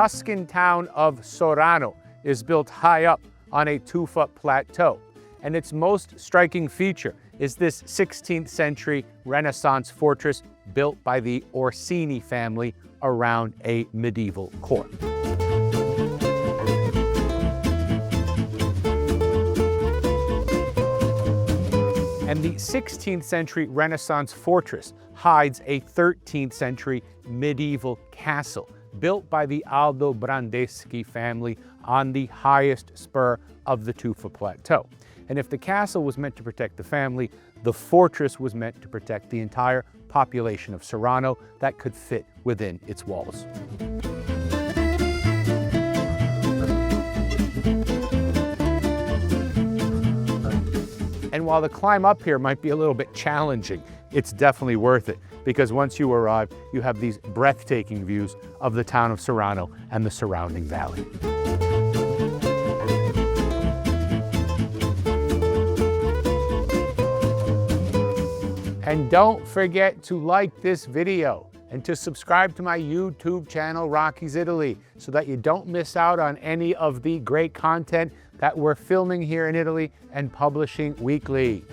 Tuscan town of Sorano is built high up on a tufa plateau. And its most striking feature is this 16th century Renaissance fortress built by the Orsini family around a medieval court. And the 16th century Renaissance fortress hides a 13th century medieval castle built by the Aldobrandeschi family on the highest spur of the Tufa Plateau. And if the castle was meant to protect the family, the fortress was meant to protect the entire population of Sorano that could fit within its walls. And while the climb up here might be a little bit challenging, it's definitely worth it, because once you arrive, you have these breathtaking views of the town of Sorano and the surrounding valley. And don't forget to like this video and to subscribe to my YouTube channel, Rocky's Italy, so that you don't miss out on any of the great content that we're filming here in Italy and publishing weekly.